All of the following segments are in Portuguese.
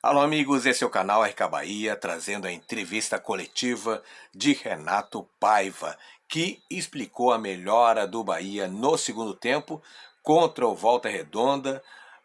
Alô amigos, esse é o canal RK Bahia, trazendo a entrevista coletiva de Renato Paiva, que explicou a melhora do Bahia no segundo tempo contra o Volta Redonda.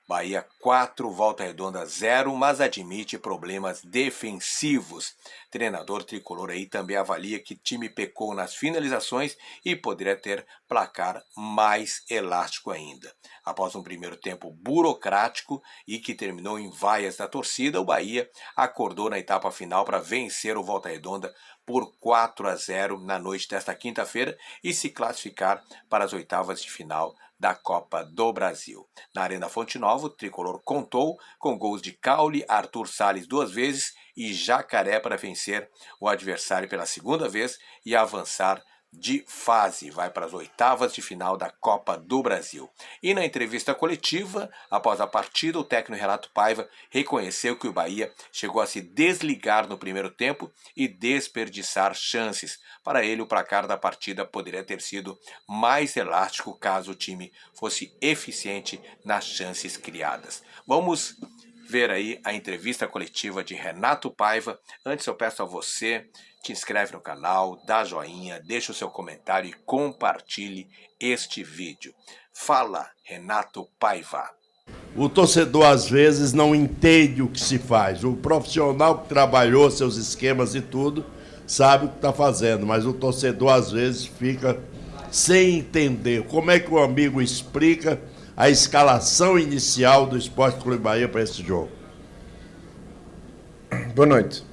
Bahia 4, Volta Redonda 0, mas admite problemas defensivos. Treinador tricolor aí também avalia que o time pecou nas finalizações e poderia ter placar mais elástico ainda. Após um primeiro tempo burocrático e que terminou em vaias da torcida, o Bahia acordou na etapa final para vencer o Volta Redonda por 4-0 na noite desta quinta-feira e se classificar para as oitavas de final da Copa do Brasil. Na Arena Fonte Nova, o tricolor contou com gols de Caule, Arthur Salles 2 vezes e Jacaré para vencer o adversário pela segunda vez e avançar de fase, vai para as oitavas de final da Copa do Brasil. E na entrevista coletiva, após a partida, o técnico Renato Paiva reconheceu que o Bahia chegou a se desligar no primeiro tempo e desperdiçar chances. Para ele, o placar da partida poderia ter sido mais elástico caso o time fosse eficiente nas chances criadas. Vamos ver aí a entrevista coletiva de Renato Paiva. Antes eu peço a você, te inscreve no canal, dá joinha, deixa o seu comentário e compartilhe este vídeo. Fala, Renato Paiva. O torcedor às vezes não entende o que se faz. O profissional que trabalhou seus esquemas e tudo sabe o que está fazendo, mas o torcedor às vezes fica sem entender. Como é que o amigo explica a escalação inicial do Sport Clube Bahia para esse jogo? Boa noite.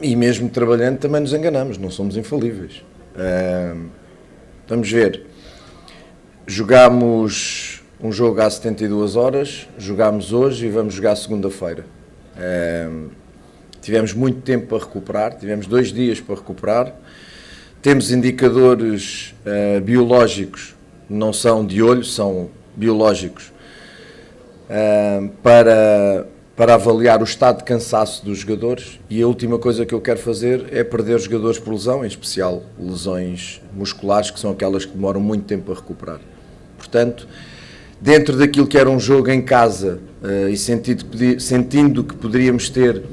E mesmo trabalhando também nos enganamos, não somos infalíveis. Vamos ver. Jogámos um jogo há 72 horas, jogámos hoje e vamos jogar segunda-feira. Tivemos muito tempo para recuperar, tivemos 2 dias para recuperar. Temos indicadores biológicos, não são de olho, são biológicos, para avaliar o estado de cansaço dos jogadores, e a última coisa que eu quero fazer é perder os jogadores por lesão, em especial lesões musculares, que são aquelas que demoram muito tempo a recuperar. Portanto, dentro daquilo que era um jogo em casa, e sentindo que poderíamos ter,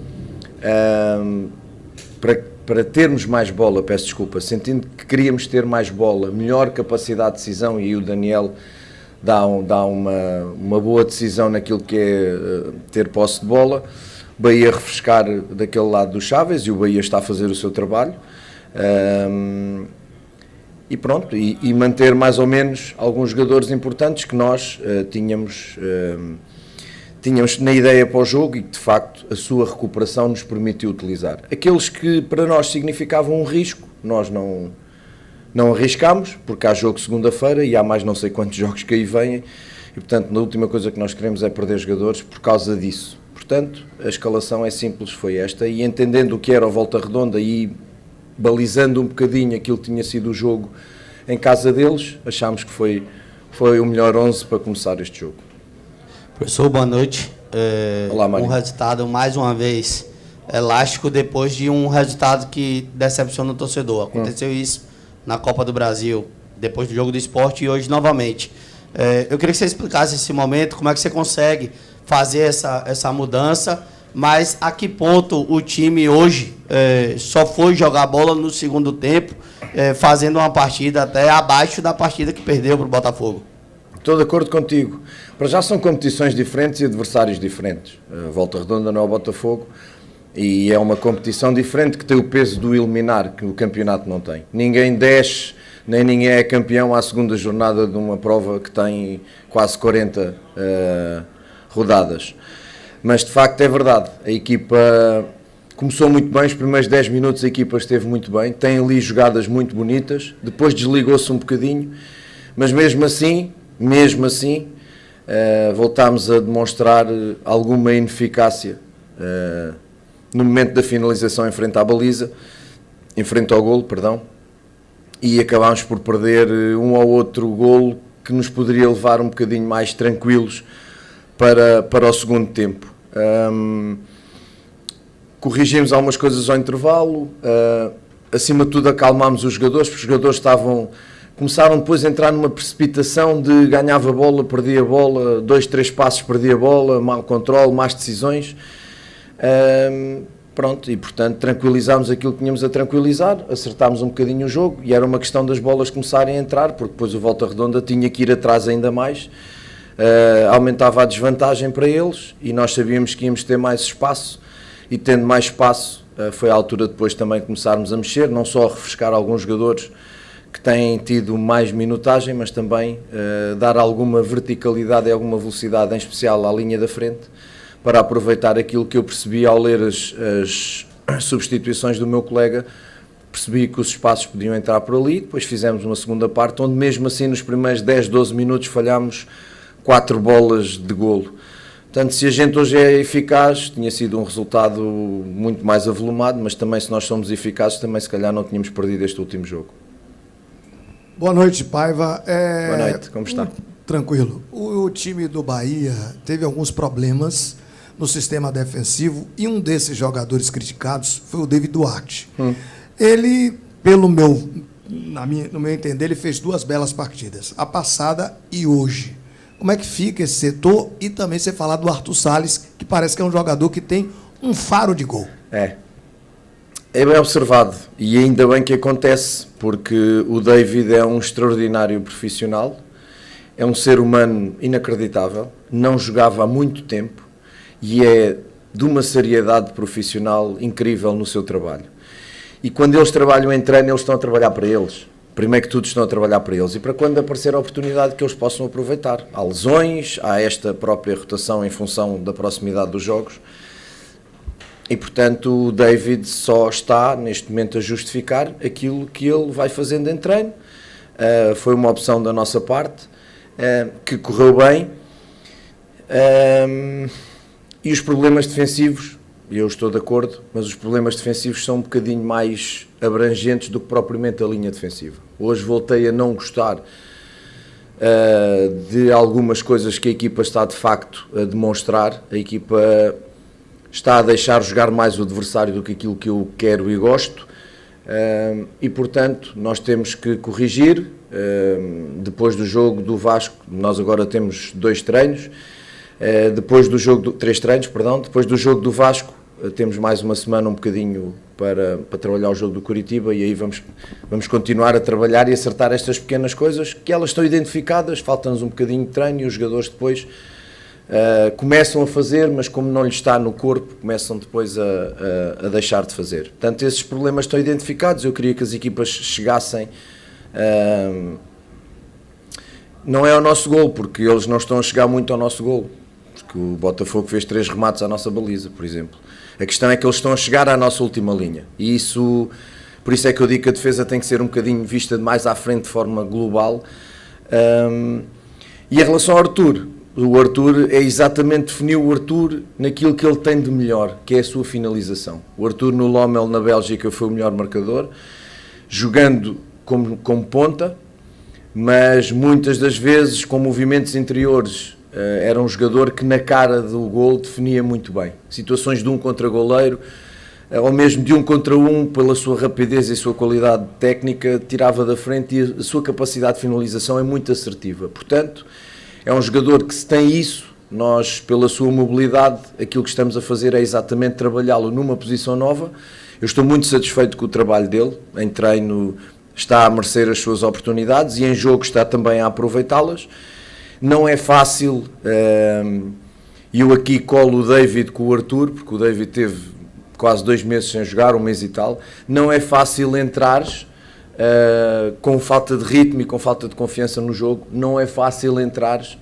para termos mais bola, peço desculpa, sentindo que queríamos ter mais bola, melhor capacidade de decisão, e o Daniel dá uma boa decisão naquilo que é ter posse de bola. O Bahia refrescar daquele lado do Chaves, e o Bahia está a fazer o seu trabalho, e pronto, e manter mais ou menos alguns jogadores importantes que nós tínhamos na ideia para o jogo e que de facto a sua recuperação nos permitiu utilizar. Aqueles que para nós significavam um risco, nós não arriscámos, porque há jogo segunda-feira e há mais não sei quantos jogos que aí vêm, e portanto a última coisa que nós queremos é perder jogadores por causa disso. Portanto, a escalação é simples, foi esta, e entendendo o que era o Volta Redonda e balizando um bocadinho aquilo que tinha sido o jogo em casa deles, achámos que foi o melhor 11 para começar este jogo. Professor, boa noite. Olá, Mário. Um resultado, mais uma vez, elástico depois de um resultado que decepciona o torcedor. Aconteceu isso na Copa do Brasil, depois do jogo do Sport, e hoje novamente. Eu queria que você explicasse esse momento, como é que você consegue fazer essa mudança, mas a que ponto o time hoje só foi jogar bola no segundo tempo, fazendo uma partida até abaixo da partida que perdeu para o Botafogo. Estou de acordo contigo. Para já são competições diferentes e adversários diferentes. A Volta Redonda não é o Botafogo, e é uma competição diferente que tem o peso do eliminar, que o campeonato não tem. Ninguém desce, nem ninguém é campeão à segunda jornada de uma prova que tem quase 40 rodadas. Mas de facto é verdade, a equipa começou muito bem, os primeiros 10 minutos a equipa esteve muito bem, tem ali jogadas muito bonitas, depois desligou-se um bocadinho, mas mesmo assim voltámos a demonstrar alguma ineficácia no momento da finalização em frente ao golo, e acabámos por perder um ou outro golo que nos poderia levar um bocadinho mais tranquilos para o segundo tempo. Corrigimos algumas coisas ao intervalo, acima de tudo acalmámos os jogadores, porque os jogadores estavam começaram depois a entrar numa precipitação de ganhava a bola, perdia a bola, 2, 3 passos perdia a bola, mau controle, más decisões. Pronto, e portanto tranquilizámos aquilo que tínhamos a tranquilizar, acertámos um bocadinho o jogo e era uma questão das bolas começarem a entrar, porque depois o Volta Redonda tinha que ir atrás ainda mais, aumentava a desvantagem para eles e nós sabíamos que íamos ter mais espaço e tendo mais espaço foi a altura depois também começarmos a mexer, não só a refrescar alguns jogadores que têm tido mais minutagem, mas também dar alguma verticalidade e alguma velocidade, em especial à linha da frente, para aproveitar aquilo que eu percebi ao ler as substituições do meu colega, percebi que os espaços podiam entrar por ali, depois fizemos uma segunda parte, onde mesmo assim nos primeiros 10, 12 minutos falhámos 4 bolas de golo. Portanto, se a gente hoje é eficaz, tinha sido um resultado muito mais avolumado, mas também se nós somos eficazes, também se calhar não tínhamos perdido este último jogo. Boa noite, Paiva. Boa noite, como está? Tranquilo. O time do Bahia teve alguns problemas no sistema defensivo e um desses jogadores criticados foi o David Duarte. Ele, no meu entender, ele fez 2 belas partidas, a passada e hoje. Como é que fica esse setor? E também você falar do Arthur Salles, que parece que é um jogador que tem um faro de gol. É bem observado e ainda bem que acontece, porque o David é um extraordinário profissional, é um ser humano inacreditável, não jogava há muito tempo, e é de uma seriedade profissional incrível no seu trabalho. E quando eles trabalham em treino, eles estão a trabalhar para eles. Primeiro que tudo estão a trabalhar para eles. E para quando aparecer a oportunidade que eles possam aproveitar. Há lesões, há esta própria rotação em função da proximidade dos jogos. E, portanto, o David só está, neste momento, a justificar aquilo que ele vai fazendo em treino. Foi uma opção da nossa parte, que correu bem. E os problemas defensivos, eu estou de acordo, mas os problemas defensivos são um bocadinho mais abrangentes do que propriamente a linha defensiva. Hoje voltei a não gostar de algumas coisas que a equipa está de facto a demonstrar. A equipa está a deixar jogar mais o adversário do que aquilo que eu quero e gosto. E portanto nós temos que corrigir. Depois do jogo do Vasco, nós agora temos 2 treinos. Depois do jogo 3 treinos, perdão, depois do jogo do Vasco temos mais uma semana um bocadinho para trabalhar o jogo do Coritiba e aí vamos continuar a trabalhar e acertar estas pequenas coisas que elas estão identificadas, falta-nos um bocadinho de treino e os jogadores depois começam a fazer, mas como não lhes está no corpo, começam depois a deixar de fazer. Portanto, esses problemas estão identificados, eu queria que as equipas chegassem... não é ao nosso golo, porque eles não estão a chegar muito ao nosso golo. Porque o Botafogo fez 3 remates à nossa baliza, por exemplo. A questão é que eles estão a chegar à nossa última linha. E isso, por isso é que eu digo que a defesa tem que ser um bocadinho vista de mais à frente de forma global. E em relação ao Arthur, o Arthur é exatamente, definiu o Arthur naquilo que ele tem de melhor, que é a sua finalização. O Arthur no Lommel, na Bélgica, foi o melhor marcador, jogando como ponta, mas muitas das vezes com movimentos interiores era um jogador que na cara do gol definia muito bem. Situações de 1 contra goleiro, ou mesmo de 1 contra 1, pela sua rapidez e sua qualidade técnica, tirava da frente e a sua capacidade de finalização é muito assertiva. Portanto, é um jogador que se tem isso, nós pela sua mobilidade, aquilo que estamos a fazer é exatamente trabalhá-lo numa posição nova. Eu estou muito satisfeito com o trabalho dele, em treino está a merecer as suas oportunidades e em jogo está também a aproveitá-las. Não é fácil, eu aqui colo o David com o Arthur, porque o David teve quase 2 meses sem jogar, 1 mês e tal. Não é fácil entrares com falta de ritmo e com falta de confiança no jogo, não é fácil entrares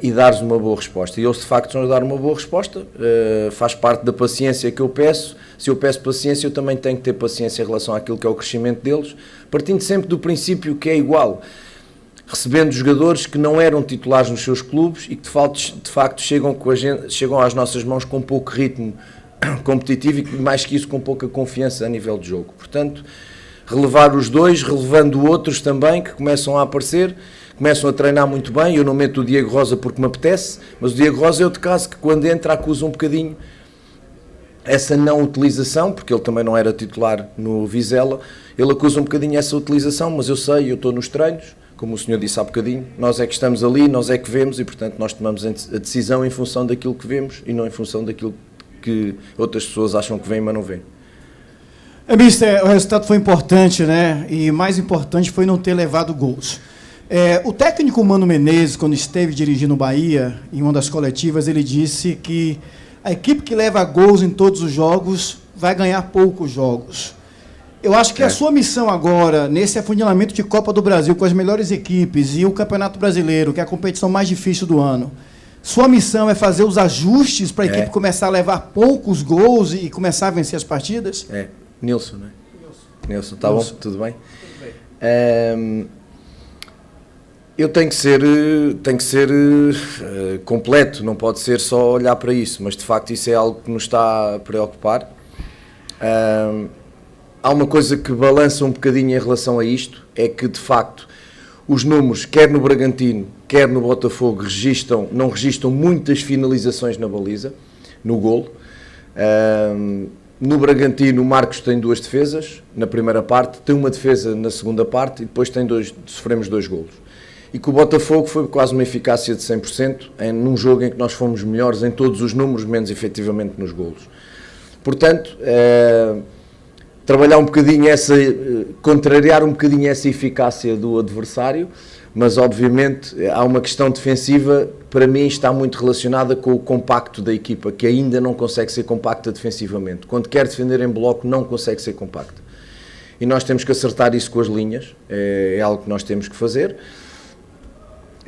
e dares uma boa resposta. E eles de facto estão a dar uma boa resposta, faz parte da paciência que eu peço. Se eu peço paciência, eu também tenho que ter paciência em relação àquilo que é o crescimento deles, partindo sempre do princípio que é igual, recebendo jogadores que não eram titulares nos seus clubes e que de facto chegam às nossas mãos com pouco ritmo competitivo e mais que isso com pouca confiança a nível de jogo. Portanto, relevar os dois, relevando outros também que começam a aparecer, começam a treinar muito bem. Eu não meto o Diego Rosa porque me apetece, mas o Diego Rosa é outro caso que quando entra acusa um bocadinho essa não utilização, porque ele também não era titular no Vizela, ele acusa um bocadinho essa utilização, mas eu sei, eu estou nos treinos, como o senhor disse há bocadinho, nós é que estamos ali, nós é que vemos e, portanto, nós tomamos a decisão em função daquilo que vemos e não em função daquilo que outras pessoas acham que vêm, mas não vêm. Mister, o resultado foi importante, né? E mais importante foi não ter levado gols. O técnico Mano Menezes, quando esteve dirigindo o Bahia, em uma das coletivas, ele disse que a equipe que leva gols em todos os jogos vai ganhar poucos jogos. Eu acho que a sua missão agora, nesse afunilamento de Copa do Brasil, com as melhores equipes e o Campeonato Brasileiro, que é a competição mais difícil do ano, sua missão é fazer os ajustes para a equipe começar a levar poucos gols e começar a vencer as partidas? Nilson, né? Nilson, está bom? Tudo bem? Eu tenho que ser completo, não pode ser só olhar para isso, mas de facto isso é algo que nos está a preocupar. Há uma coisa que balança um bocadinho em relação a isto, é que de facto os números, quer no Bragantino, quer no Botafogo, não registram muitas finalizações na baliza, no golo. No Bragantino, o Marcos tem 2 defesas na primeira parte, tem uma defesa na segunda parte e depois sofremos 2 golos. E que o Botafogo foi quase uma eficácia de 100% num jogo em que nós fomos melhores em todos os números, menos efetivamente nos golos. Portanto, trabalhar um bocadinho contrariar um bocadinho essa eficácia do adversário, mas obviamente há uma questão defensiva, para mim está muito relacionada com o compacto da equipa, que ainda não consegue ser compacta defensivamente. Quando quer defender em bloco, não consegue ser compacta. E nós temos que acertar isso com as linhas, é algo que nós temos que fazer,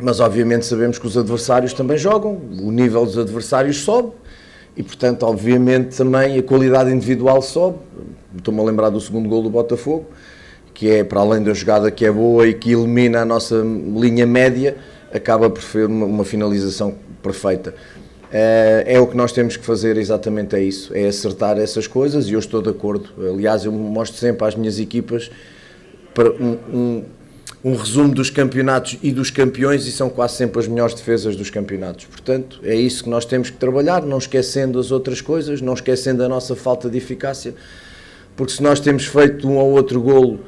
mas obviamente sabemos que os adversários também jogam, o nível dos adversários sobe, e portanto, obviamente, também a qualidade individual sobe. Estou-me a lembrar do segundo gol do Botafogo, que é, para além da jogada que é boa e que elimina a nossa linha média, acaba por ser uma finalização perfeita. É o que nós temos que fazer, exatamente é isso, é acertar essas coisas, e eu estou de acordo. Aliás, eu mostro sempre às minhas equipas para um resumo dos campeonatos e dos campeões, e são quase sempre as melhores defesas dos campeonatos. Portanto, é isso que nós temos que trabalhar, não esquecendo as outras coisas, não esquecendo a nossa falta de eficácia, porque se nós temos feito um ou outro golo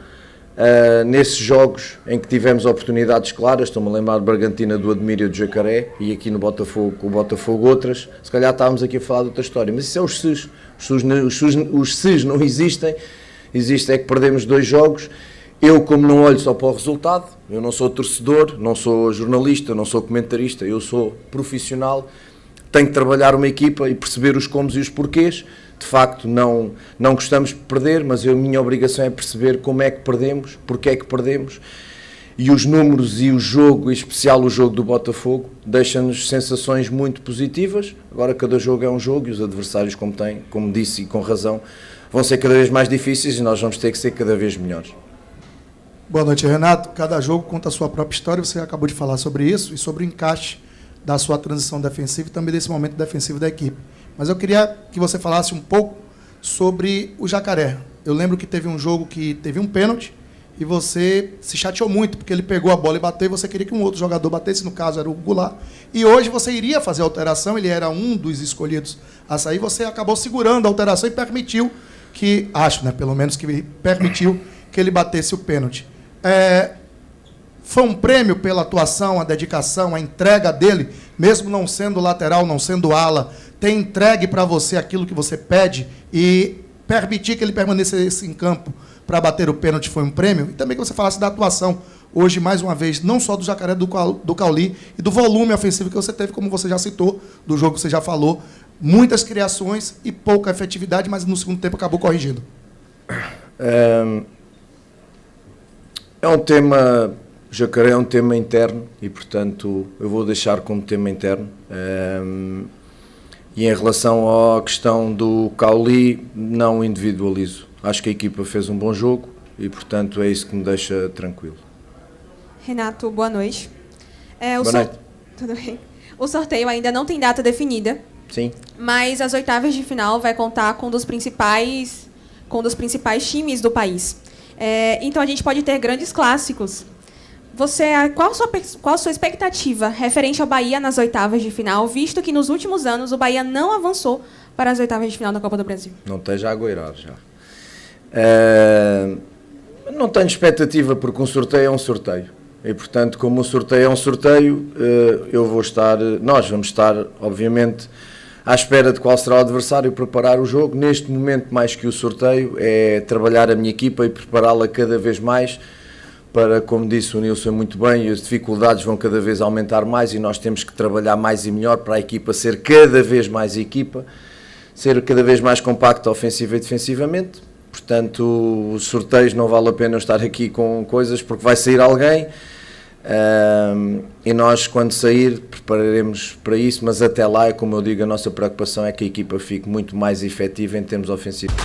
nesses jogos em que tivemos oportunidades claras, estou-me a lembrar de Bragantina, do Admírio, do Jacaré, e aqui no Botafogo, o Botafogo outras, se calhar estávamos aqui a falar de outra história, mas isso é os SES. Os SES não existem, existe é que perdemos 2 jogos. Eu, como não olho só para o resultado, eu não sou torcedor, não sou jornalista, não sou comentarista, eu sou profissional, tenho que trabalhar uma equipa e perceber os comos e os porquês. De facto, não gostamos de perder, mas a minha obrigação é perceber como é que perdemos, porque é que perdemos, e os números e o jogo, em especial o jogo do Botafogo, deixam-nos sensações muito positivas. Agora cada jogo é um jogo e os adversários, como disse e com razão, vão ser cada vez mais difíceis e nós vamos ter que ser cada vez melhores. Boa noite, Renato. Cada jogo conta a sua própria história, você acabou de falar sobre isso e sobre o encaixe da sua transição defensiva e também desse momento defensivo da equipe. Mas eu queria que você falasse um pouco sobre o Jacaré. Eu lembro que teve um jogo que teve um pênalti e você se chateou muito, porque ele pegou a bola e bateu e você queria que um outro jogador batesse, no caso era o Goulart. E hoje você iria fazer a alteração, ele era um dos escolhidos a sair, você acabou segurando a alteração e permitiu que, pelo menos que permitiu que ele batesse o pênalti. Foi um prêmio pela atuação, a dedicação, a entrega dele, mesmo não sendo lateral, não sendo ala, ter entregue para você aquilo que você pede e permitir que ele permanecesse em campo para bater o pênalti foi um prêmio? E também que você falasse da atuação hoje, mais uma vez, não só do Jacaré, do Cauli e do volume ofensivo que você teve, como você já citou, do jogo que você já falou, muitas criações e pouca efetividade, mas no segundo tempo acabou corrigindo. É um tema, o Jacaré é um tema interno e, portanto, eu vou deixar como tema interno. E em relação à questão do Cauli, não individualizo. Acho que a equipa fez um bom jogo e, portanto, é isso que me deixa tranquilo. Renato, boa noite. Boa noite. Tudo bem? O sorteio ainda não tem data definida. Sim. Mas as oitavas de final vai contar com um dos principais times do país. Então a gente pode ter grandes clássicos. qual a sua expectativa referente ao Bahia nas oitavas de final, visto que nos últimos anos o Bahia não avançou para as oitavas de final da Copa do Brasil? Não esteja a agoirar já. Não tenho expectativa, porque um sorteio é um sorteio. E, portanto, como o sorteio é um sorteio, nós vamos estar, obviamente, à espera de qual será o adversário e preparar o jogo. Neste momento, mais que o sorteio, é trabalhar a minha equipa e prepará-la cada vez mais para, como disse o Nilson muito bem, as dificuldades vão cada vez aumentar mais e nós temos que trabalhar mais e melhor para a equipa ser cada vez mais equipa, ser cada vez mais compacta ofensiva e defensivamente. Portanto, os sorteios não vale a pena estar aqui com coisas, porque vai sair alguém e nós, quando sair, prepararemos para isso, mas até lá, como eu digo, a nossa preocupação é que a equipa fique muito mais efetiva em termos ofensivos.